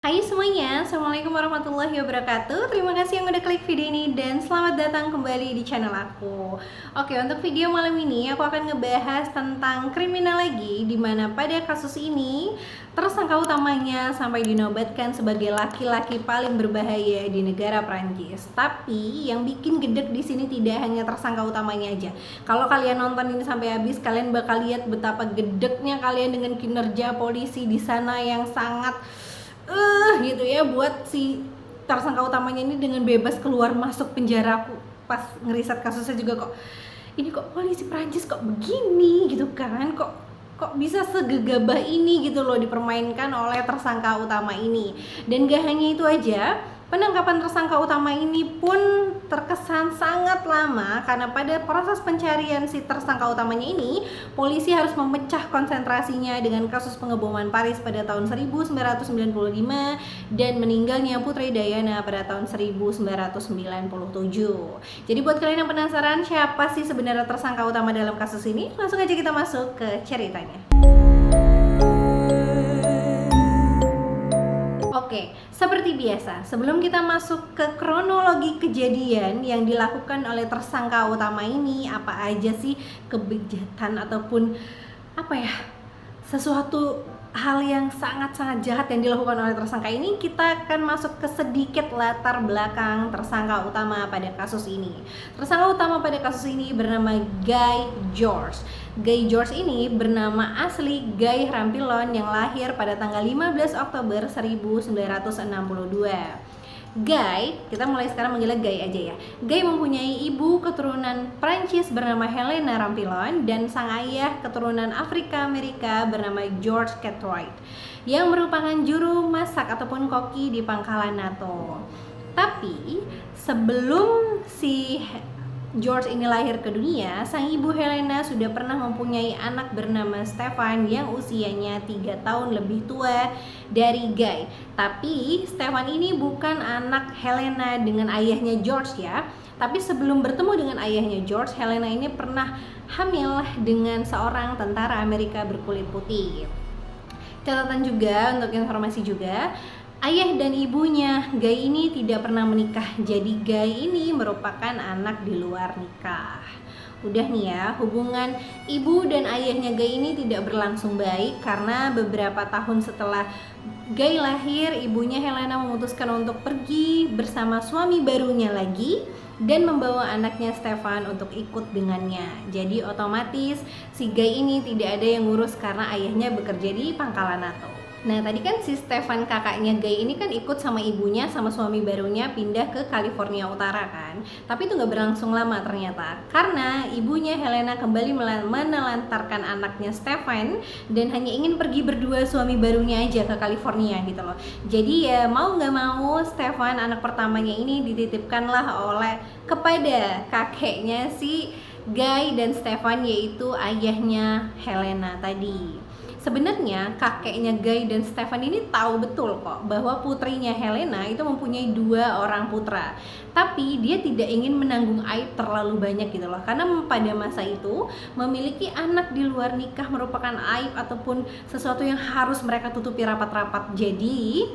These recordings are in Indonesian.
Hai semuanya, Assalamualaikum warahmatullahi wabarakatuh. Terima kasih yang udah klik video ini dan selamat datang kembali di channel aku. Oke, untuk video malam ini aku akan ngebahas tentang kriminal lagi, dimana pada kasus ini tersangka utamanya sampai dinobatkan sebagai laki-laki paling berbahaya di negara Prancis. Tapi yang bikin gedek di sini tidak hanya tersangka utamanya aja. Kalau kalian nonton ini sampai habis, kalian bakal lihat betapa gedeknya kalian dengan kinerja polisi di sana yang sangat gitu ya, buat si tersangka utamanya ini dengan bebas keluar masuk penjara. Aku pas ngeriset kasusnya juga kok polisi Prancis kok begini gitu kan, kok bisa segegabah ini gitu loh dipermainkan oleh tersangka utama ini. Dan gak hanya itu aja, penangkapan tersangka utama ini pun terkesan sangat lama karena pada proses pencarian si tersangka utamanya ini, polisi harus memecah konsentrasinya dengan kasus pengeboman Paris pada tahun 1995 dan meninggalnya Putri Diana pada tahun 1997. Jadi buat kalian yang penasaran siapa sih sebenarnya tersangka utama dalam kasus ini, langsung aja kita masuk ke ceritanya. Oke, seperti biasa, sebelum kita masuk ke kronologi kejadian yang dilakukan oleh tersangka utama ini, apa aja sih kebejatan ataupun sesuatu hal yang sangat-sangat jahat yang dilakukan oleh tersangka ini, kita akan masuk ke sedikit latar belakang tersangka utama pada kasus ini. Tersangka utama pada kasus ini bernama Guy Georges. Guy Georges ini bernama asli Guy Rampillon yang lahir pada tanggal 15 Oktober 1962. Guy, kita mulai sekarang manggilnya Guy aja ya. Guy mempunyai ibu keturunan Prancis bernama Helena Rampillon dan sang ayah keturunan Afrika Amerika bernama Georges Cartwright yang merupakan juru masak ataupun koki di pangkalan NATO. Tapi sebelum si George ini lahir ke dunia, sang ibu Helena sudah pernah mempunyai anak bernama Stefan yang usianya 3 tahun lebih tua dari Guy. Tapi Stefan ini bukan anak Helena dengan ayahnya George ya. Tapi sebelum bertemu dengan ayahnya George, Helena ini pernah hamil dengan seorang tentara Amerika berkulit putih. Catatan juga, untuk informasi juga, ayah dan ibunya Guy ini tidak pernah menikah. Jadi Guy ini merupakan anak di luar nikah. Udah nih ya, hubungan ibu dan ayahnya Guy ini tidak berlangsung baik karena beberapa tahun setelah Guy lahir, ibunya Helena memutuskan untuk pergi bersama suami barunya lagi dan membawa anaknya Stefan untuk ikut dengannya. Jadi otomatis si Guy ini tidak ada yang ngurus karena ayahnya bekerja di pangkalan NATO. Nah tadi kan si Stefan kakaknya Guy ini kan ikut sama ibunya sama suami barunya pindah ke California Utara kan. Tapi itu gak berlangsung lama ternyata, karena ibunya Helena kembali menelantarkan anaknya Stefan dan hanya ingin pergi berdua suami barunya aja ke California gitu loh. Jadi ya mau gak mau Stefan anak pertamanya ini dititipkanlah kepada kakeknya si Guy dan Stefan, yaitu ayahnya Helena tadi. Sebenarnya kakeknya Guy dan Stefan ini tahu betul kok bahwa putrinya Helena itu mempunyai 2 orang putra. Tapi dia tidak ingin menanggung aib terlalu banyak gitu loh. Karena pada masa itu memiliki anak di luar nikah merupakan aib ataupun sesuatu yang harus mereka tutupi rapat-rapat. Jadi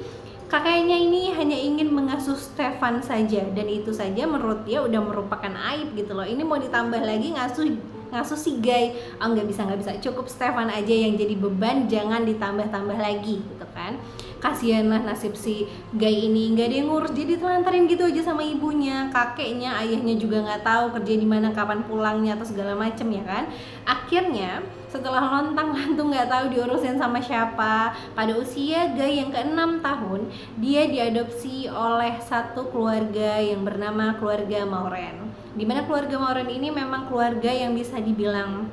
kakeknya ini hanya ingin mengasuh Stefan saja, dan itu saja menurut dia udah merupakan aib gitu loh. Ini mau ditambah lagi ngasuh si Guy, nggak bisa, cukup Stefan aja yang jadi beban, jangan ditambah-tambah lagi gitu kan. Kasihanlah nasib si Guy ini, nggak ada yang ngurus, jadi ditelantarin gitu aja sama ibunya, kakeknya, ayahnya juga nggak tahu kerja di mana, kapan pulangnya atau segala macem ya kan. Akhirnya setelah lontang-lantung nggak tahu diurusin sama siapa, pada usia Guy yang ke-6 tahun dia diadopsi oleh satu keluarga yang bernama keluarga Mauren. Dimana keluarga Mauren ini memang keluarga yang bisa dibilang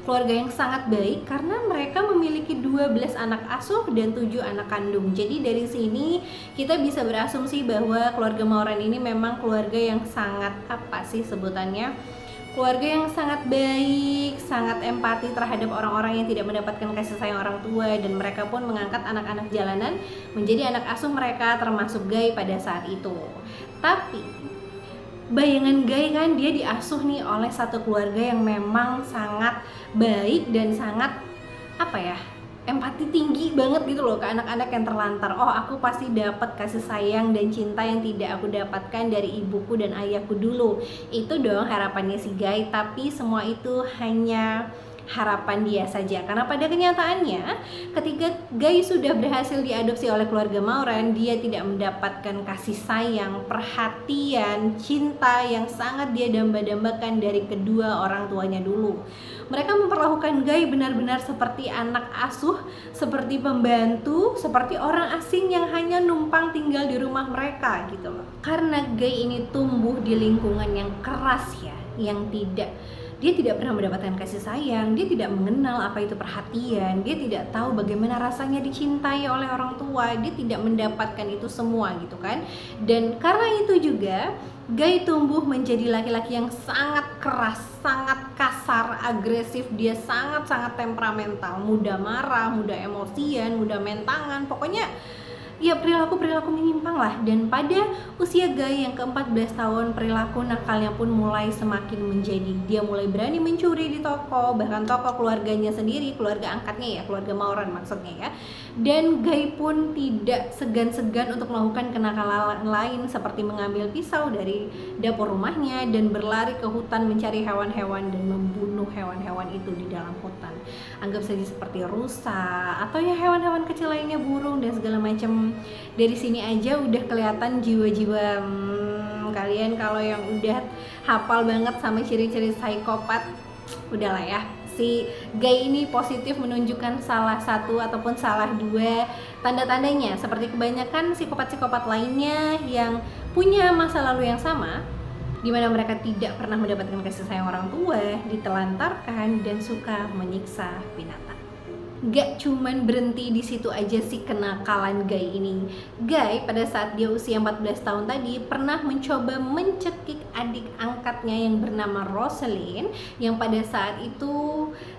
keluarga yang sangat baik karena mereka memiliki 12 anak asuh dan 7 anak kandung. Jadi dari sini kita bisa berasumsi bahwa keluarga Mauren ini memang keluarga yang sangat keluarga yang sangat baik, sangat empati terhadap orang-orang yang tidak mendapatkan kasih sayang orang tua, dan mereka pun mengangkat anak-anak jalanan menjadi anak asuh mereka, termasuk Guy pada saat itu. Tapi bayangan Guy kan dia diasuh nih oleh satu keluarga yang memang sangat baik dan sangat empati tinggi banget gitu loh ke anak-anak yang terlantar. Oh, aku pasti dapat kasih sayang dan cinta yang tidak aku dapatkan dari ibuku dan ayahku dulu. Itu dong harapannya si Guy, tapi semua itu hanya harapan dia saja, karena pada kenyataannya ketika Guy sudah berhasil diadopsi oleh keluarga Mauren, dia tidak mendapatkan kasih sayang, perhatian, cinta yang sangat dia damba-dambakan dari kedua orang tuanya dulu. Mereka memperlakukan Guy benar-benar seperti anak asuh, seperti pembantu, seperti orang asing yang hanya numpang tinggal di rumah mereka gitu loh. Karena Guy ini tumbuh di lingkungan yang keras ya, yang dia tidak pernah mendapatkan kasih sayang, dia tidak mengenal apa itu perhatian, dia tidak tahu bagaimana rasanya dicintai oleh orang tua, dia tidak mendapatkan itu semua gitu kan. Dan karena itu juga Guy tumbuh menjadi laki-laki yang sangat keras, sangat kasar, agresif, dia sangat-sangat temperamental, mudah marah, mudah emosian, mudah main tangan, pokoknya ya perilaku menyimpang lah. Dan pada usia Guy yang ke-14 tahun, perilaku nakalnya pun mulai semakin menjadi. Dia mulai berani mencuri di toko, bahkan toko keluarganya sendiri, keluarga angkatnya ya, keluarga Mauren maksudnya ya. Dan Guy pun tidak segan-segan untuk melakukan kenakalan lain seperti mengambil pisau dari dapur rumahnya dan berlari ke hutan mencari hewan-hewan dan membunuh hewan-hewan itu di dalam hutan. Anggap saja seperti rusa atau ya hewan-hewan kecil lainnya, burung dan segala macam. Dari sini aja udah kelihatan jiwa-jiwa kalian kalau yang udah hafal banget sama ciri-ciri psikopat, udahlah ya. Si Guy ini positif menunjukkan salah satu ataupun salah dua tanda-tandanya, seperti kebanyakan psikopat-psikopat lainnya yang punya masa lalu yang sama, di mana mereka tidak pernah mendapatkan kasih sayang orang tua, ditelantarkan, dan suka menyiksa binatang. Gak cuman berhenti di situ aja sih kenakalan Guy ini. Guy pada saat dia usia 14 tahun tadi pernah mencoba mencekik adik angkatnya yang bernama Rosalind, yang pada saat itu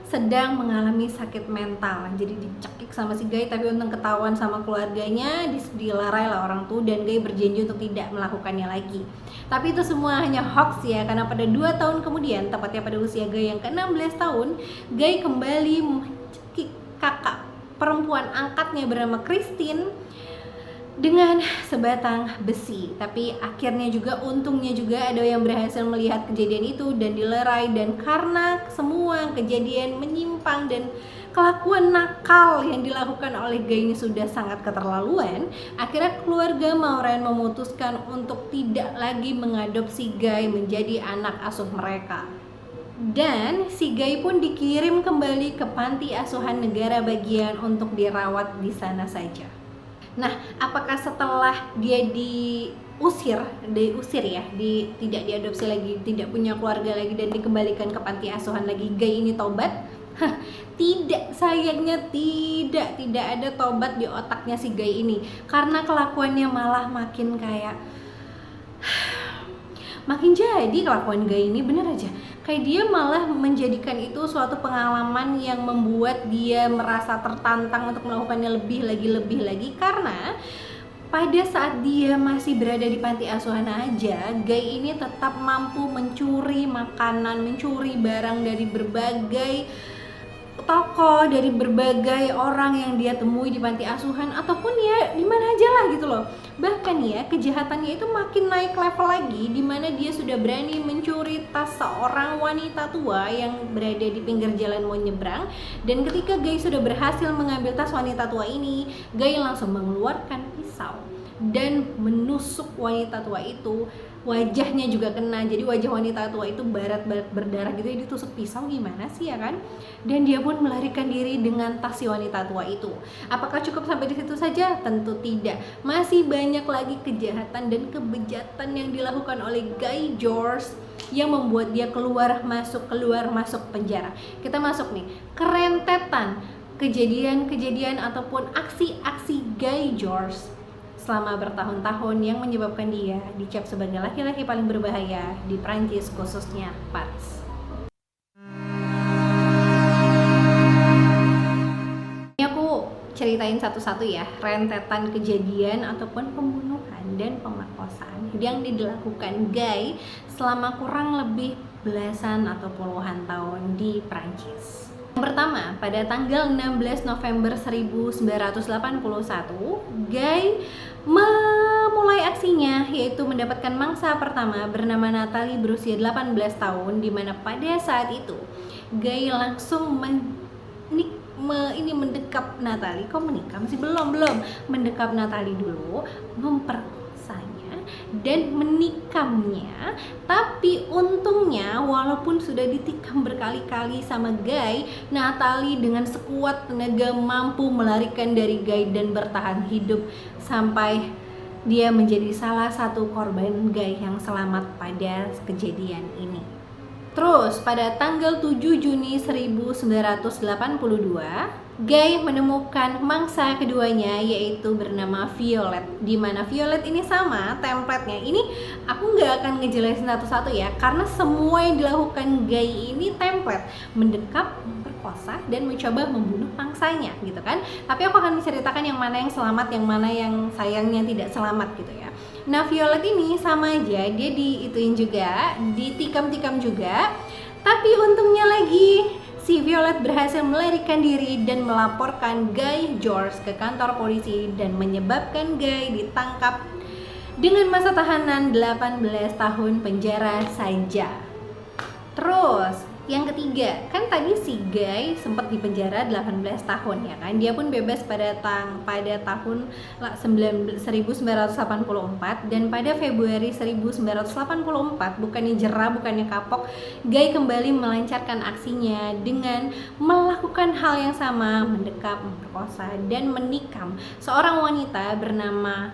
sedang mengalami sakit mental. Jadi dicekik sama si Guy, tapi untung ketahuan sama keluarganya, dilarai lah orang tua, dan Guy berjanji untuk tidak melakukannya lagi. Tapi itu semua hanya hoax ya, karena pada 2 tahun kemudian, tepatnya pada usia Guy yang ke-16 tahun, Guy kembali mencekik kakak perempuan angkatnya bernama Christine dengan sebatang besi. Tapi akhirnya juga, untungnya juga ada yang berhasil melihat kejadian itu dan dilerai. Dan karena semua kejadian menyimpang dan kelakuan nakal yang dilakukan oleh Guy ini sudah sangat keterlaluan, akhirnya keluarga Mauren memutuskan untuk tidak lagi mengadopsi Guy menjadi anak asuh mereka. Dan si Guy pun dikirim kembali ke panti asuhan negara bagian untuk dirawat di sana saja. Nah, apakah setelah dia diusir ya, tidak diadopsi lagi, tidak punya keluarga lagi, dan dikembalikan ke panti asuhan lagi, Guy ini tobat? Tidak, sayangnya tidak ada tobat di otaknya si Guy ini, karena kelakuannya malah makin kayak makin jadi kelakuan Guy ini, bener aja kayak dia malah menjadikan itu suatu pengalaman yang membuat dia merasa tertantang untuk melakukannya lebih lagi, karena pada saat dia masih berada di panti asuhan aja, Guy ini tetap mampu mencuri makanan, mencuri barang dari berbagai toko, dari berbagai orang yang dia temui di panti asuhan, ataupun ya di mana aja lah gitu loh. Bahkan ya, kejahatannya itu makin naik level lagi, di mana dia sudah berani mencuri tas seorang wanita tua yang berada di pinggir jalan mau nyebrang. Dan ketika Guy sudah berhasil mengambil tas wanita tua ini, Guy langsung mengeluarkan pisau dan menusuk wanita tua itu. Wajahnya juga kena, jadi wajah wanita tua itu barat-barat berdarah gitu ya, ditusuk pisau, gimana sih ya kan? Dan dia pun melarikan diri dengan tas si wanita tua itu. Apakah cukup sampai di situ saja? Tentu tidak. Masih banyak lagi kejahatan dan kebejatan yang dilakukan oleh Guy George yang membuat dia keluar masuk penjara. Kita masuk nih ke rentetan kejadian-kejadian ataupun aksi-aksi Guy George selama bertahun-tahun yang menyebabkan dia dicap sebagai laki-laki paling berbahaya di Prancis, khususnya Paris. Ini aku ceritain satu-satu ya, rentetan kejadian ataupun pembunuhan dan pemerkosaan yang dilakukan Guy selama kurang lebih belasan atau puluhan tahun di Prancis. Yang pertama, pada tanggal 16 November 1981, Guy memulai aksinya, yaitu mendapatkan mangsa pertama bernama Natalie berusia 18 tahun, di mana pada saat itu Guy langsung mendekap Natalie. Kok menikah? Masih belum mendekap Natalie dulu, memperkosanya dan menikamnya. Tapi untungnya walaupun sudah ditikam berkali-kali sama Guy, Natalie dengan sekuat tenaga mampu melarikan dari Guy dan bertahan hidup sampai dia menjadi salah satu korban Guy yang selamat pada kejadian ini. Terus pada tanggal 7 Juni 1982, Guy menemukan mangsa keduanya, yaitu bernama Violet. Di mana Violet ini sama template-nya. Ini aku nggak akan ngejelasin satu-satu ya, karena semua yang dilakukan Guy ini template, mendekap, memperkosa, dan mencoba membunuh mangsanya gitu kan. Tapi aku akan menceritakan yang mana yang selamat, yang mana yang sayangnya tidak selamat gitu ya. Nah, Violet ini sama aja, dia diituin juga, ditikam-tikam juga. Tapi untungnya lagi, si Violet berhasil melarikan diri dan melaporkan Guy George ke kantor polisi dan menyebabkan Guy ditangkap dengan masa tahanan 18 tahun penjara saja. Terus yang ketiga, kan tadi si Guy sempat dipenjara 18 tahun ya kan. Dia pun bebas pada tahun 1984, dan pada Februari 1984, bukannya jerah, bukannya kapok, Guy kembali melancarkan aksinya dengan melakukan hal yang sama, mendekap, memperkosa, dan menikam seorang wanita bernama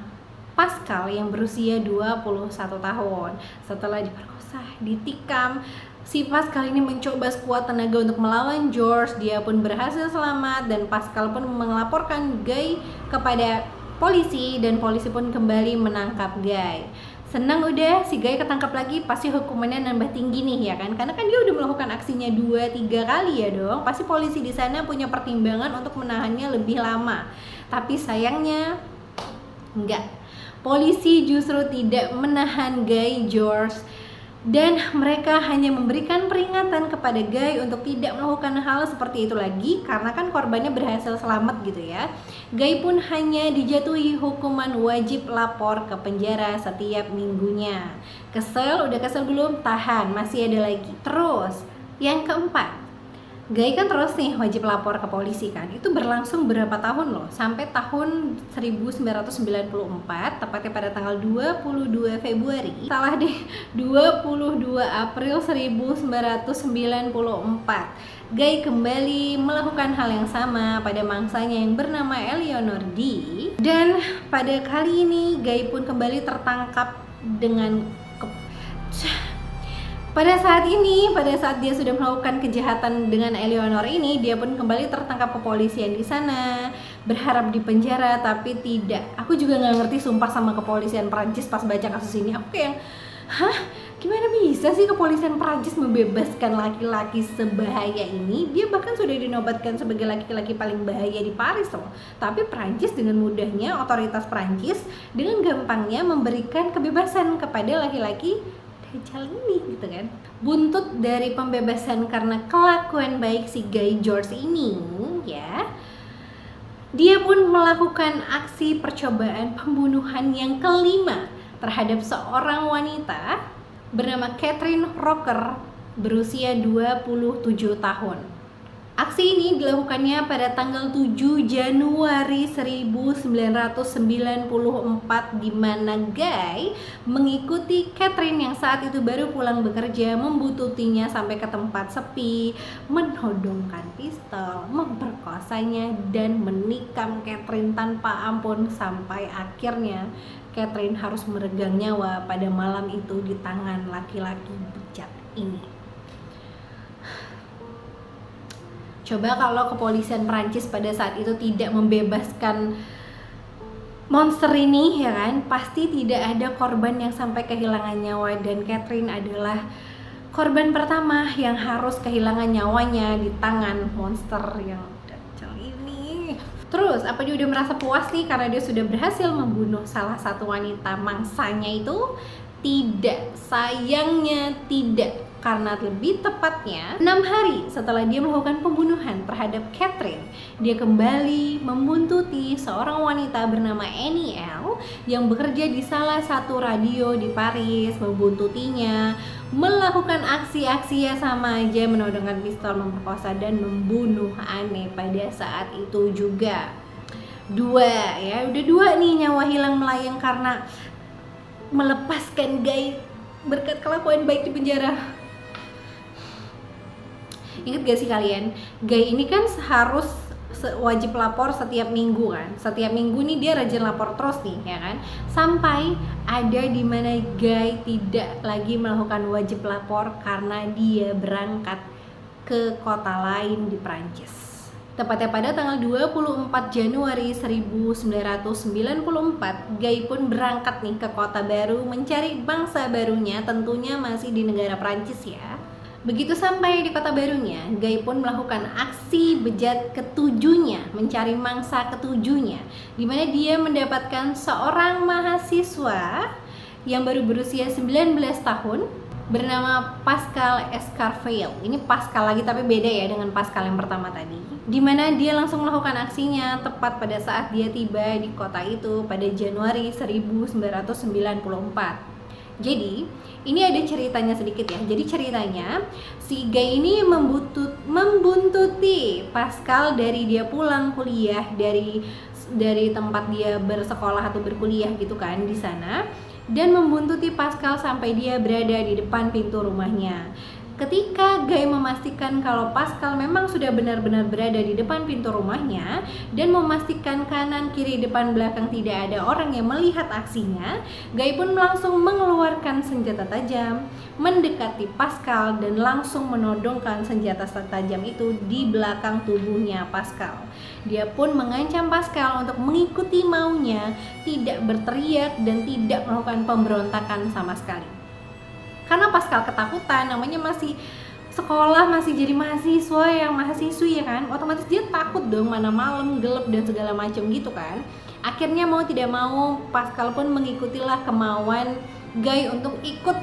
Pascal yang berusia 21 tahun. Setelah diperkosa, ditikam, si Pascal ini mencoba sekuat tenaga untuk melawan George. Dia pun berhasil selamat dan Pascal pun melaporkan Guy kepada polisi dan polisi pun kembali menangkap Guy. Senang udah si Guy ketangkap lagi, pasti hukumannya nambah tinggi nih ya kan, karena kan dia udah melakukan aksinya 2-3 kali ya dong. Pasti polisi di sana punya pertimbangan untuk menahannya lebih lama. Tapi sayangnya enggak. Polisi justru tidak menahan Guy George, dan mereka hanya memberikan peringatan kepada Guy untuk tidak melakukan hal seperti itu lagi, karena kan korbannya berhasil selamat gitu ya. Guy pun hanya dijatuhi hukuman wajib lapor ke penjara setiap minggunya. Kesel? Udah kesel belum? Tahan, masih ada lagi. Terus yang keempat, Guy kan terus nih wajib lapor ke polisi kan. Itu berlangsung berapa tahun loh, sampai tahun 1994, tepatnya pada tanggal 22 Februari, 22 April 1994, Guy kembali melakukan hal yang sama pada mangsanya yang bernama Eleanor D. Dan pada kali ini Guy pun kembali tertangkap dengan pada saat dia sudah melakukan kejahatan dengan Eleanor ini, dia pun kembali tertangkap kepolisian di sana, berharap di penjara, tapi tidak. Aku juga nggak ngerti sumpah sama kepolisian Prancis pas baca kasus ini. Aku kayak, gimana bisa sih kepolisian Prancis membebaskan laki-laki sebahaya ini? Dia bahkan sudah dinobatkan sebagai laki-laki paling bahaya di Paris loh. Tapi Prancis dengan mudahnya, otoritas Prancis dengan gampangnya memberikan kebebasan kepada laki-laki Dajjal ini gitu kan. Buntut dari pembebasan karena kelakuan baik si Guy George ini ya, dia pun melakukan aksi percobaan pembunuhan yang kelima terhadap seorang wanita bernama Catherine Roker berusia 27 tahun. Aksi ini dilakukannya pada tanggal 7 Januari 1994, di mana Guy mengikuti Catherine yang saat itu baru pulang bekerja, membututinya sampai ke tempat sepi, menodongkan pistol, memperkosanya, dan menikam Catherine tanpa ampun sampai akhirnya Catherine harus meregang nyawa pada malam itu di tangan laki-laki bejat ini. Coba kalau kepolisian Prancis pada saat itu tidak membebaskan monster ini ya kan, pasti tidak ada korban yang sampai kehilangan nyawa, dan Catherine adalah korban pertama yang harus kehilangan nyawanya di tangan monster yang dajjal ini. Terus apa dia udah merasa puas nih karena dia sudah berhasil membunuh salah satu wanita mangsanya itu? Tidak, sayangnya tidak. Karena lebih tepatnya 6 hari setelah dia melakukan pembunuhan terhadap Catherine, dia kembali membuntuti seorang wanita bernama Annie L yang bekerja di salah satu radio di Paris, membuntutinya, melakukan aksi-aksi yang sama aja, menodongkan pistol, memperkosa dan membunuh Anne pada saat itu juga. Udah dua nih nyawa hilang melayang karena melepaskan Guy berkat kelakuan baik di penjara. Ingat gak sih kalian, Guy ini kan harus wajib lapor setiap minggu kan. Setiap minggu nih dia rajin lapor terus nih ya kan. Sampai ada di mana Guy tidak lagi melakukan wajib lapor karena dia berangkat ke kota lain di Prancis. Tepatnya pada tanggal 24 Januari 1994, Guy pun berangkat nih ke kota baru mencari bangsa barunya, tentunya masih di negara Prancis ya. Begitu sampai di kota barunya, Guy pun melakukan aksi bejat ketujuhnya, mencari mangsa ketujuhnya, di mana dia mendapatkan seorang mahasiswa yang baru berusia 19 tahun bernama Pascal Escarfeil. Ini Pascal lagi tapi beda ya dengan Pascal yang pertama tadi. Di mana dia langsung melakukan aksinya tepat pada saat dia tiba di kota itu pada Januari 1994. Jadi ini ada ceritanya sedikit ya. Jadi ceritanya si Guy ini membuntuti Pascal dari dia pulang kuliah dari tempat dia bersekolah atau berkuliah gitu kan di sana, dan membuntuti Pascal sampai dia berada di depan pintu rumahnya. Ketika Guy memastikan kalau Pascal memang sudah benar-benar berada di depan pintu rumahnya dan memastikan kanan, kiri, depan, belakang tidak ada orang yang melihat aksinya, Guy pun langsung mengeluarkan senjata tajam, mendekati Pascal dan langsung menodongkan senjata tajam itu di belakang tubuhnya Pascal. Dia pun mengancam Pascal untuk mengikuti maunya, tidak berteriak dan tidak melakukan pemberontakan sama sekali. Karena Pascal ketakutan, namanya masih sekolah, masih jadi mahasiswa yang mahasiswi ya kan, otomatis dia takut dong, mana malam gelap dan segala macam gitu kan. Akhirnya mau tidak mau Pascal pun mengikutilah kemauan Guy untuk ikut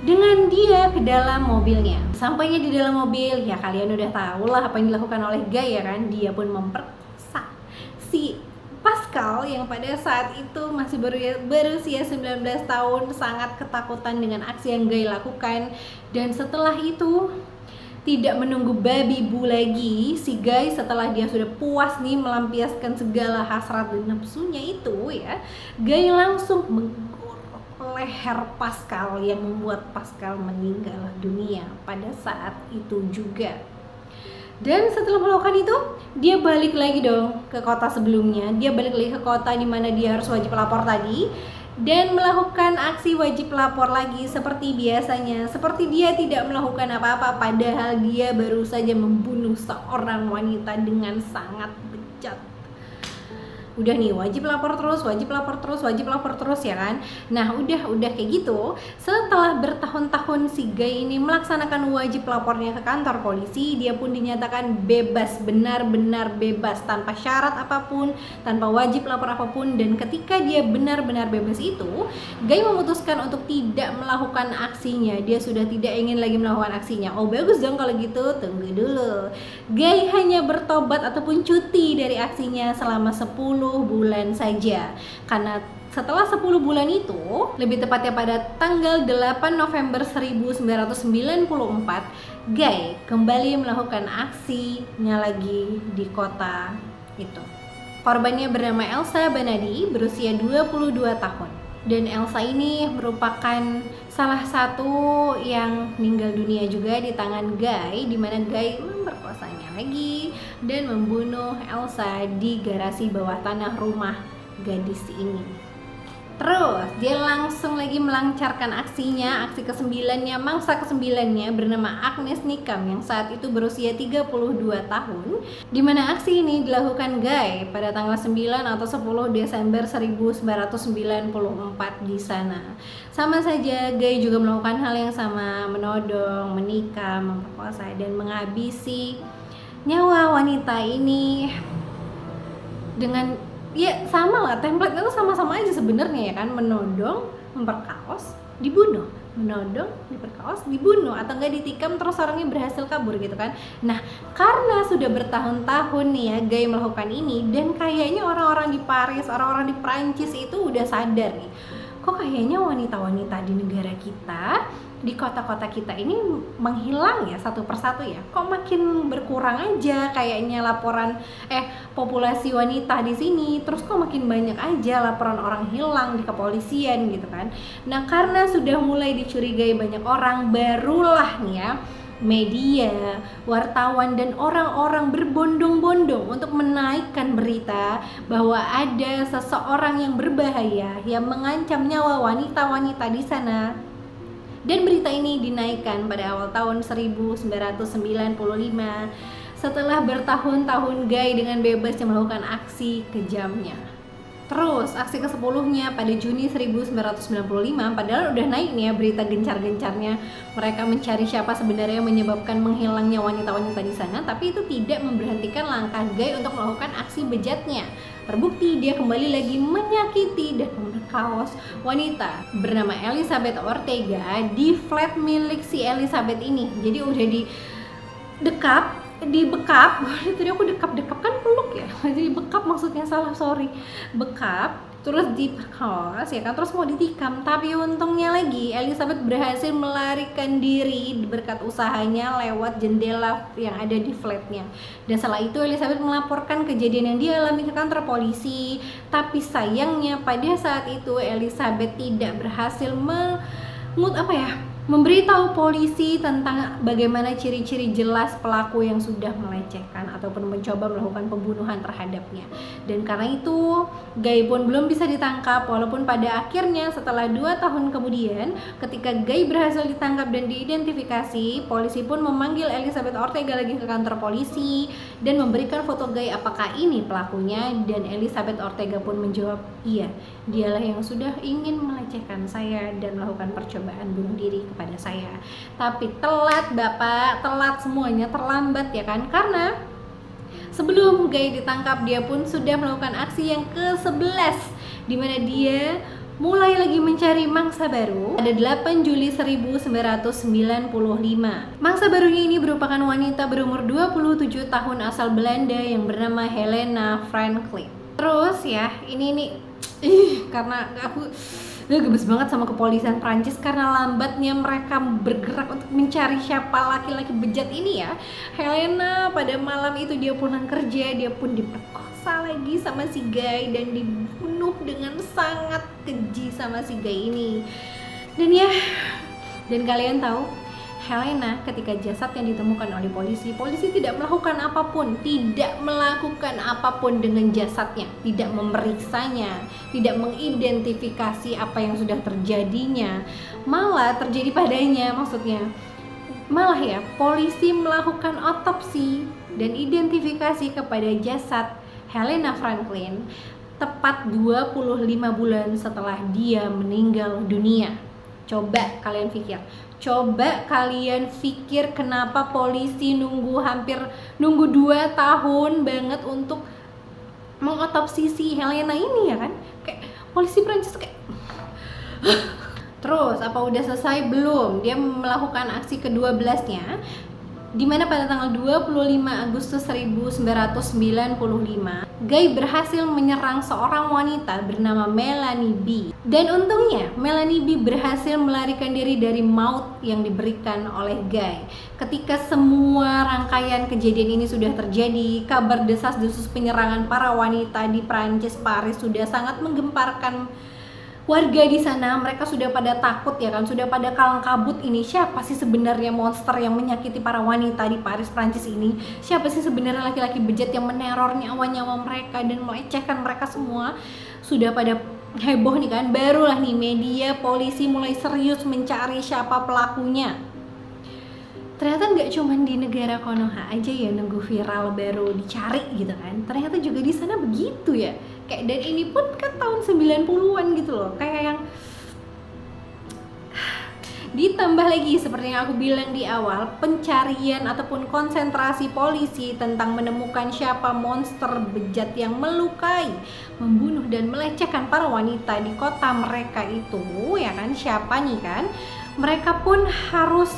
dengan dia ke dalam mobilnya. Sampainya di dalam mobil, ya kalian udah tahu lah apa yang dilakukan oleh Guy ya kan. Dia pun memperkosa si Pascal yang pada saat itu masih berusia 19 tahun, sangat ketakutan dengan aksi yang Guy lakukan. Dan setelah itu tidak menunggu babi bu lagi, si Guy setelah dia sudah puas nih melampiaskan segala hasrat dan nafsunya itu ya, Guy langsung menggorok leher Pascal yang membuat Pascal meninggal dunia pada saat itu juga. Dan setelah melakukan itu, dia balik lagi dong ke kota sebelumnya. Dia balik lagi ke kota di mana dia harus wajib lapor tadi dan melakukan aksi wajib lapor lagi seperti biasanya. Seperti dia tidak melakukan apa-apa, padahal dia baru saja membunuh seorang wanita dengan sangat bejat. Udah nih wajib lapor terus ya kan. Nah udah kayak gitu, setelah bertahun-tahun si Guy ini melaksanakan wajib lapornya ke kantor polisi, dia pun dinyatakan bebas, benar-benar bebas, tanpa syarat apapun, tanpa wajib lapor apapun. Dan ketika dia benar-benar bebas itu, Guy memutuskan untuk tidak melakukan aksinya. Dia sudah tidak ingin lagi melakukan aksinya. Oh bagus dong kalau gitu, tunggu dulu. Guy hanya bertobat ataupun cuti dari aksinya selama 10 bulan saja. Karena setelah 10 bulan itu, lebih tepatnya pada tanggal 8 November 1994, Guy kembali melakukan aksinya lagi di kota itu. Korbannya bernama Elsa Banadi, berusia 22 tahun. Dan Elsa ini merupakan salah satu yang meninggal dunia juga di tangan Guy, di mana Guy memperkosanya lagi dan membunuh Elsa di garasi bawah tanah rumah gadis ini. Terus dia langsung lagi melancarkan aksinya, aksi ke-9-nya, mangsa ke-9-nya bernama Agnes Nikam yang saat itu berusia 32 tahun, di mana aksi ini dilakukan Guy pada tanggal 9 atau 10 Desember 1994 di sana. Sama saja Guy juga melakukan hal yang sama, menodong, menikam, memperkosa dan menghabisi nyawa wanita ini dengan ya sama lah, template itu sama-sama aja sebenarnya ya kan, menodong, memperkaos, dibunuh, menodong, diperkosa, dibunuh, atau enggak ditikam terus orangnya berhasil kabur gitu kan. Nah, karena sudah bertahun-tahun nih ya Guy melakukan ini, dan kayaknya orang-orang di Paris, orang-orang di Prancis itu udah sadar nih, kok kayaknya wanita-wanita di negara kita, di kota-kota kita ini menghilang ya satu persatu ya, kok makin berkurang aja kayaknya laporan populasi wanita di sini, terus kok makin banyak aja laporan orang hilang di kepolisian gitu kan. Nah, karena sudah mulai dicurigai banyak orang, barulah nih ya media, wartawan, dan orang-orang berbondong-bondong untuk menaikkan berita bahwa ada seseorang yang berbahaya yang mengancam nyawa wanita-wanita di sana. Dan berita ini dinaikkan pada awal tahun 1995 setelah bertahun-tahun Guy dengan bebasnya melakukan aksi kejamnya. Terus aksi ke-10-nya pada Juni 1995, padahal udah naik nih ya berita gencar-gencarnya mereka mencari siapa sebenarnya yang menyebabkan menghilangnya wanita-wanita di sana, tapi itu tidak memberhentikan langkah Guy untuk melakukan aksi bejatnya. Terbukti dia kembali lagi menyakiti dan memerkosa wanita bernama Elizabeth Ortega di flat milik si Elizabeth ini. Jadi udah dibekap, tadi aku dekap kan peluk ya, jadi bekap maksudnya salah, sorry, bekap, terus diperkosa ya kan, terus mau ditikam, tapi untungnya lagi Elizabeth berhasil melarikan diri berkat usahanya lewat jendela yang ada di flatnya. Dan setelah itu Elizabeth melaporkan kejadian yang dia alami ke kantor polisi, tapi sayangnya pada saat itu Elizabeth tidak berhasil memberitahu polisi tentang bagaimana ciri-ciri jelas pelaku yang sudah melecehkan ataupun mencoba melakukan pembunuhan terhadapnya. Dan karena itu Guy pun belum bisa ditangkap, walaupun pada akhirnya setelah 2 tahun kemudian ketika Guy berhasil ditangkap dan diidentifikasi, polisi pun memanggil Elizabeth Ortega lagi ke kantor polisi dan memberikan foto Guy apakah ini pelakunya, dan Elizabeth Ortega pun menjawab, iya, dialah yang sudah ingin melecehkan saya dan melakukan percobaan bunuh diri kepada saya. Tapi telat Bapak, telat semuanya, terlambat ya kan, karena sebelum Guy ditangkap dia pun sudah melakukan aksi yang ke-11 di mana dia mulai lagi mencari mangsa baru pada 8 Juli 1995. Mangsa barunya ini merupakan wanita berumur 27 tahun asal Belanda yang bernama Helena Franklin. Terus ya, ini karena aku gemes banget sama kepolisian Prancis karena lambatnya mereka bergerak untuk mencari siapa laki-laki bejat ini ya. Helena pada malam itu dia pulang kerja, dia pun diperkosa lagi sama si Guy dan dibunuh dengan sangat keji sama si Guy ini. Dan kalian tahu, Helena ketika jasadnya ditemukan oleh polisi tidak melakukan apapun dengan jasadnya, tidak memeriksanya, tidak mengidentifikasi apa yang sudah terjadinya, malah terjadi padanya, malah ya polisi melakukan otopsi dan identifikasi kepada jasad Helena Franklin tepat 25 bulan setelah dia meninggal dunia. Coba kalian pikir kenapa polisi nunggu 2 tahun banget untuk mengotopsi si Helena ini ya kan? Kayak polisi Prancis kayak terus apa udah selesai belum? Dia melakukan aksi ke-12-nya di mana pada tanggal 25 Agustus 1995 Guy berhasil menyerang seorang wanita bernama Melanie B. Dan untungnya Melanie B berhasil melarikan diri dari maut yang diberikan oleh Guy. Ketika semua rangkaian kejadian ini sudah terjadi, kabar desas-desus penyerangan para wanita di Prancis, Paris sudah sangat menggemparkan warga di sana. Mereka sudah pada takut ya kan, sudah pada kalang kabut, ini siapa sih sebenarnya monster yang menyakiti para wanita di Paris, Prancis ini? Siapa sih sebenarnya laki-laki bejat yang meneror nyawa-nyawa mereka dan melecehkan mereka semua? Sudah pada heboh nih kan, barulah nih media, polisi mulai serius mencari siapa pelakunya. Ternyata nggak cuma di negara Konoha aja ya nunggu viral baru dicari gitu kan, ternyata juga di sana begitu ya. Kayak, dan ini pun kan tahun 90-an gitu loh, kayak yang Ditambah lagi seperti yang aku bilang di awal, pencarian ataupun konsentrasi polisi tentang menemukan siapa monster bejat yang melukai, membunuh dan melecehkan para wanita di kota mereka itu, ya kan, siapa nih kan? Mereka pun harus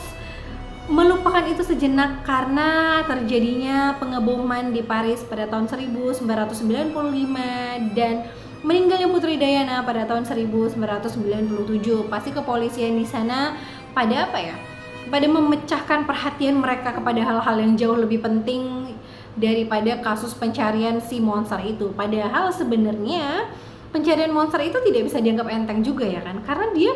melupakan itu sejenak karena terjadinya pengeboman di Paris pada tahun 1995 dan meninggalnya Putri Diana pada tahun 1997. Pasti kepolisian di sana pada apa ya? Pada memecahkan perhatian mereka kepada hal-hal yang jauh lebih penting daripada kasus pencarian si monster itu. Padahal sebenarnya pencarian monster itu tidak bisa dianggap enteng juga ya kan? Karena dia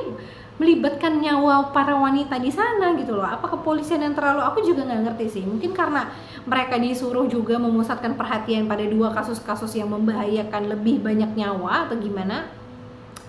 melibatkan nyawa para wanita di sana gitu loh. Apa kepolisian yang terlalu, aku juga nggak ngerti sih. Mungkin karena mereka disuruh juga memusatkan perhatian pada dua kasus-kasus yang membahayakan lebih banyak nyawa atau gimana,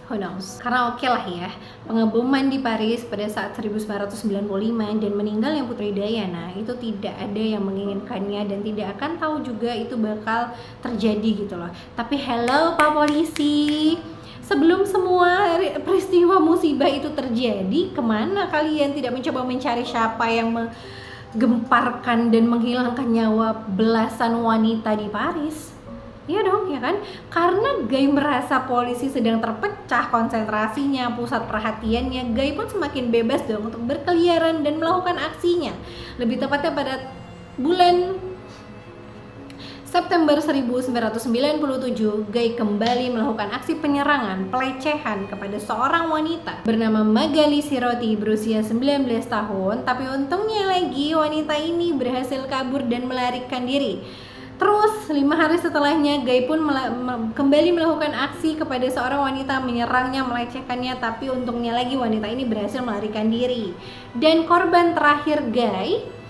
who knows. Karena oke lah ya, pengeboman di Paris pada saat 1995 dan meninggalnya Putri Diana itu tidak ada yang menginginkannya dan tidak akan tahu juga itu bakal terjadi gitu loh. Tapi hello Pak Polisi, sebelum semua peristiwa musibah itu terjadi, kemana kalian tidak mencoba mencari siapa yang menggemparkan dan menghilangkan nyawa belasan wanita di Paris? Iya dong, ya kan? Karena Guy merasa polisi sedang terpecah konsentrasinya, pusat perhatiannya, Guy pun semakin bebas dong untuk berkeliaran dan melakukan aksinya. Lebih tepatnya pada bulan September 1997, Guy kembali melakukan aksi penyerangan pelecehan kepada seorang wanita bernama Magali Siroti berusia 19 tahun, tapi untungnya lagi wanita ini berhasil kabur dan melarikan diri. Terus 5 hari setelahnya Guy pun kembali melakukan aksi kepada seorang wanita, menyerangnya, melecehkannya, tapi untungnya lagi wanita ini berhasil melarikan diri. Dan korban terakhir Guy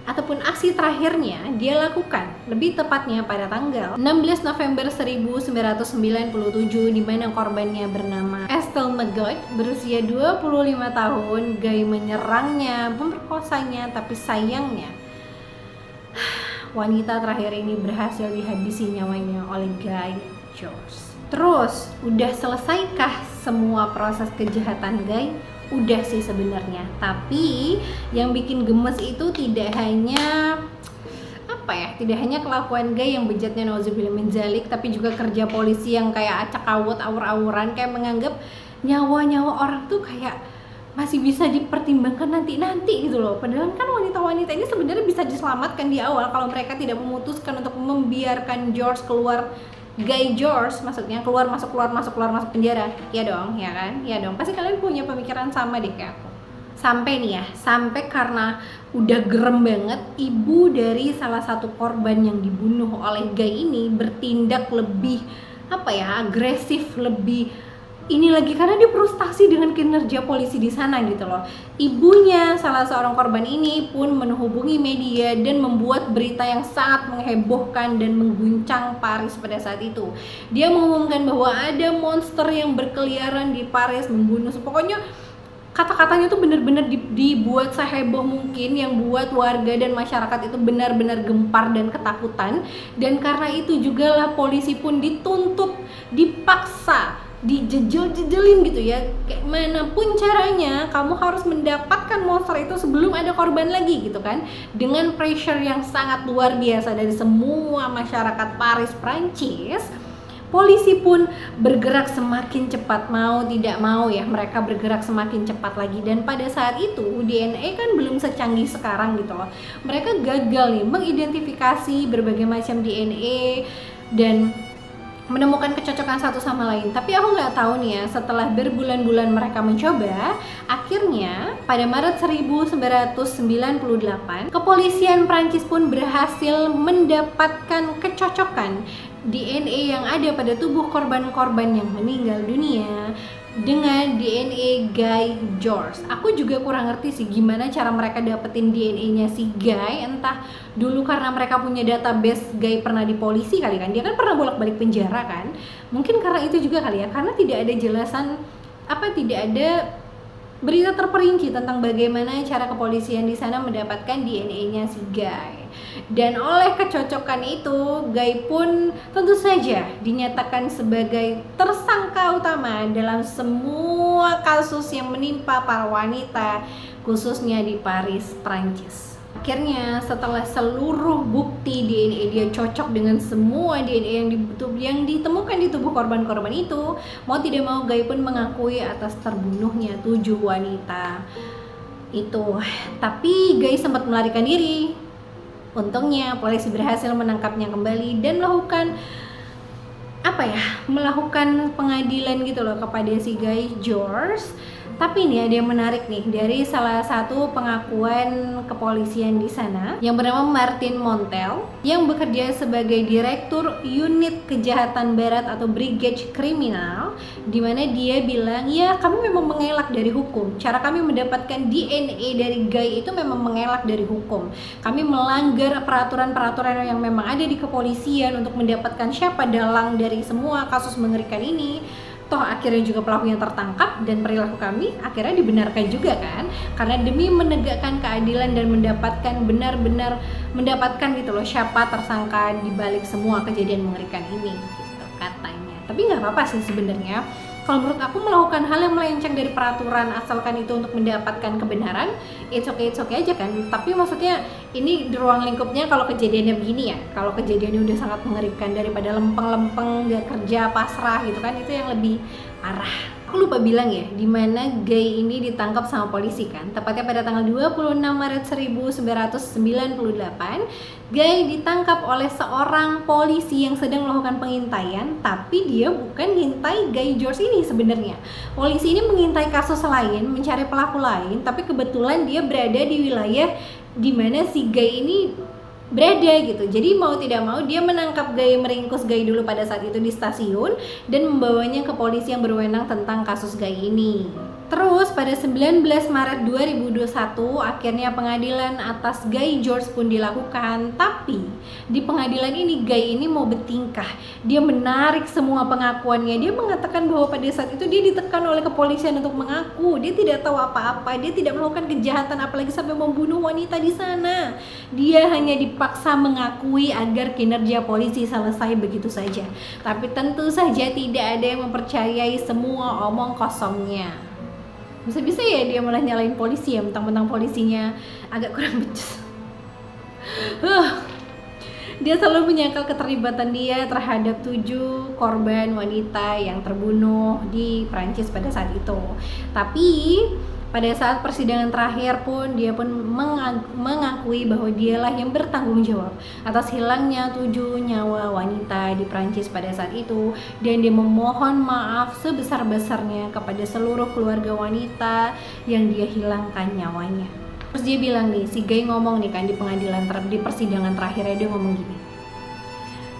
ataupun aksi terakhirnya dia lakukan lebih tepatnya pada tanggal 16 November 1997 di mana korbannya bernama Estelle Megot berusia 25 tahun. Guy menyerangnya, memperkosanya, tapi sayangnya wanita terakhir ini berhasil dihabisi nyawanya oleh Guy George. Terus, udah selesaikah semua proses kejahatan Guy? Udah sih sebenarnya, tapi yang bikin gemes itu tidak hanya tidak hanya kelakuan Guy yang bejatnya nauzubillah min dzalik, tapi juga kerja polisi yang kayak acak awut awur-awuran, kayak menganggap nyawa-nyawa orang tuh kayak masih bisa dipertimbangkan nanti gitu loh. Padahal kan wanita-wanita ini sebenarnya bisa diselamatkan di awal kalau mereka tidak memutuskan untuk membiarkan George keluar. Guy George maksudnya keluar masuk penjara. Ya dong, ya kan? Ya dong. Pasti kalian punya pemikiran sama deh kayak aku. Sampai karena udah gerem banget, ibu dari salah satu korban yang dibunuh oleh Guy ini bertindak lebih agresif, lebih ini lagi karena dia frustasi dengan kinerja polisi di sana gitu loh. Ibunya salah seorang korban ini pun menghubungi media dan membuat berita yang sangat menghebohkan dan mengguncang Paris pada saat itu. Dia mengumumkan bahwa ada monster yang berkeliaran di Paris membunuh. Pokoknya kata-katanya tuh benar-benar dibuat seheboh mungkin yang buat warga dan masyarakat itu benar-benar gempar dan ketakutan. Dan karena itu juga lah polisi pun dituntut, dipaksa, dijejel-jejelin gitu ya, kayak manapun caranya kamu harus mendapatkan monster itu sebelum ada korban lagi gitu kan, dengan pressure yang sangat luar biasa dari semua masyarakat Paris, Prancis. Polisi pun bergerak semakin cepat, mau tidak mau ya mereka bergerak semakin cepat lagi. Dan pada saat itu DNA kan belum secanggih sekarang gitu loh. Mereka gagal nih mengidentifikasi berbagai macam DNA dan menemukan kecocokan satu sama lain. Tapi aku nggak tahu nih ya, setelah berbulan-bulan mereka mencoba, akhirnya pada Maret 1998 kepolisian Prancis pun berhasil mendapatkan kecocokan DNA yang ada pada tubuh korban-korban yang meninggal dunia dengan DNA Guy George. Aku juga kurang ngerti sih gimana cara mereka dapetin DNA-nya si Guy. Entah dulu karena mereka punya database Guy pernah di polisi kali kan. Dia kan pernah bolak-balik penjara kan. Mungkin karena itu juga kali ya. Karena tidak ada jelasan tidak ada berita terperinci tentang bagaimana cara kepolisian di sana mendapatkan DNA-nya si Guy. Dan oleh kecocokan itu, Guy pun tentu saja dinyatakan sebagai tersangka utama dalam semua kasus yang menimpa para wanita, khususnya di Paris, Prancis. Akhirnya setelah seluruh bukti DNA dia cocok dengan semua DNA yang ditemukan di tubuh korban-korban itu, mau tidak mau Guy pun mengakui atas terbunuhnya 7 wanita itu. Tapi Guy sempat melarikan diri. Untungnya polisi berhasil menangkapnya kembali dan melakukan pengadilan gitu loh kepada si Guy George. Tapi ini ada yang menarik nih dari salah satu pengakuan kepolisian di sana yang bernama Martin Montel yang bekerja sebagai Direktur Unit Kejahatan Barat atau Brigade Kriminal, di mana dia bilang, ya kami memang mengelak dari hukum. Cara kami mendapatkan DNA dari Guy itu memang mengelak dari hukum. Kami melanggar peraturan-peraturan yang memang ada di kepolisian untuk mendapatkan siapa dalang dari semua kasus mengerikan ini. Toh akhirnya juga pelakunya tertangkap dan perilaku kami akhirnya dibenarkan juga kan, karena demi menegakkan keadilan dan benar-benar mendapatkan gitu loh siapa tersangka di balik semua kejadian mengerikan ini gitu katanya. Tapi nggak apa-apa sih sebenarnya. Kalau menurut aku melakukan hal yang melenceng dari peraturan asalkan itu untuk mendapatkan kebenaran, it's okay aja kan. Tapi maksudnya ini di ruang lingkupnya kalau kejadiannya begini ya, kalau kejadiannya udah sangat mengerikan daripada lempeng-lempeng gak kerja pasrah gitu kan, itu yang lebih parah. Aku lupa bilang ya, dimana Guy ini ditangkap sama polisi kan, tepatnya pada tanggal 26 Maret 1998. Guy ditangkap oleh seorang polisi yang sedang melakukan pengintaian, tapi dia bukan ngintai Guy George ini sebenarnya. Polisi ini mengintai kasus lain, mencari pelaku lain, tapi kebetulan dia berada di wilayah di mana si Guy ini berada gitu. Jadi mau tidak mau dia menangkap Guy, meringkus Guy dulu pada saat itu di stasiun dan membawanya ke polisi yang berwenang tentang kasus Guy ini. Terus pada 19 Maret 2021 akhirnya pengadilan atas Guy George pun dilakukan. Tapi di pengadilan ini Guy ini mau bertingkah. Dia menarik semua pengakuannya. Dia mengatakan bahwa pada saat itu dia ditekan oleh kepolisian untuk mengaku. Dia tidak tahu apa-apa. Dia tidak melakukan kejahatan apalagi sampai membunuh wanita di sana. Dia hanya dipaksa mengakui agar kinerja polisi selesai begitu saja. Tapi tentu saja tidak ada yang mempercayai semua omong kosongnya. Bisa-bisa ya dia malah nyalain polisi ya, mentang-mentang polisinya agak kurang becus. Dia selalu menyangkal keterlibatan dia terhadap 7 korban wanita yang terbunuh di Prancis pada saat itu. Tapi pada saat persidangan terakhir pun dia pun mengakui bahwa dialah yang bertanggung jawab atas hilangnya 7 nyawa wanita di Prancis pada saat itu, dan dia memohon maaf sebesar-besarnya kepada seluruh keluarga wanita yang dia hilangkan nyawanya. Terus dia bilang nih, si Guy ngomong nih kan di pengadilan, di persidangan terakhirnya dia ngomong gini,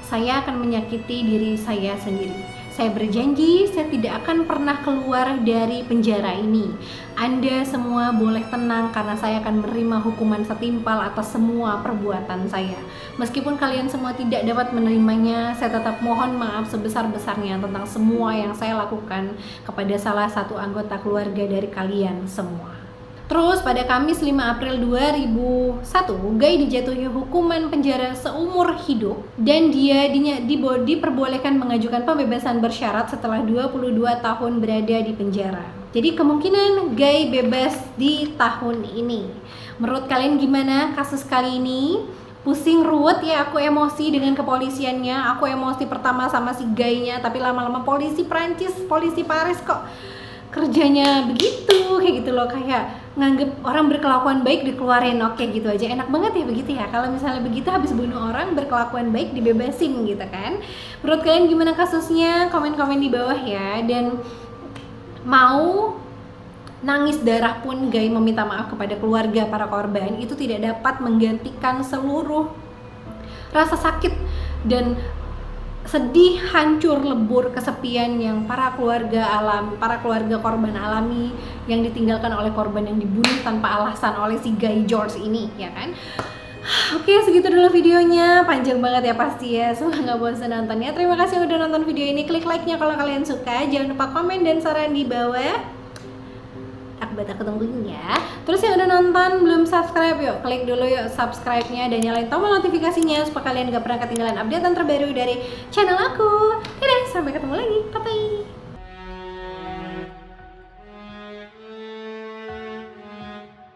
saya akan menyakiti diri saya sendiri. Saya berjanji saya tidak akan pernah keluar dari penjara ini. Anda semua boleh tenang karena saya akan menerima hukuman setimpal atas semua perbuatan saya. Meskipun kalian semua tidak dapat menerimanya, saya tetap mohon maaf sebesar-besarnya tentang semua yang saya lakukan kepada salah satu anggota keluarga dari kalian semua. Terus pada Kamis 5 April 2001, Guy dijatuhi hukuman penjara seumur hidup dan dia diperbolehkan mengajukan pembebasan bersyarat setelah 22 tahun berada di penjara. Jadi kemungkinan Guy bebas di tahun ini. Menurut kalian gimana kasus kali ini? Pusing ruwet ya, aku emosi dengan kepolisiannya. Aku emosi pertama sama si Guy-nya, tapi lama-lama polisi Prancis, polisi Paris kok kerjanya begitu, kayak gitu loh, kayak nganggep orang berkelakuan baik dikeluarin, oke gitu aja, enak banget ya begitu ya. Kalau misalnya begitu habis bunuh orang berkelakuan baik dibebasin gitu kan. Menurut kalian gimana kasusnya? Komen-komen di bawah ya. Dan mau nangis darah pun Guy meminta maaf kepada keluarga para korban itu tidak dapat menggantikan seluruh rasa sakit dan sedih, hancur, lebur, kesepian yang para keluarga korban alami yang ditinggalkan oleh korban yang dibunuh tanpa alasan oleh si Guy George ini, ya kan? Oke, segitu dulu videonya, panjang banget ya pasti ya, semoga nggak bosan nontonnya. Terima kasih udah nonton video ini, klik like-nya kalau kalian suka, jangan lupa komen dan saran di bawah. Aku tungguin ya. Terus yang udah nonton belum subscribe, yuk klik dulu yuk subscribe-nya dan nyalain tombol notifikasinya supaya kalian gak pernah ketinggalan update terbaru dari channel aku. Dadah, sampai ketemu lagi. Bye bye.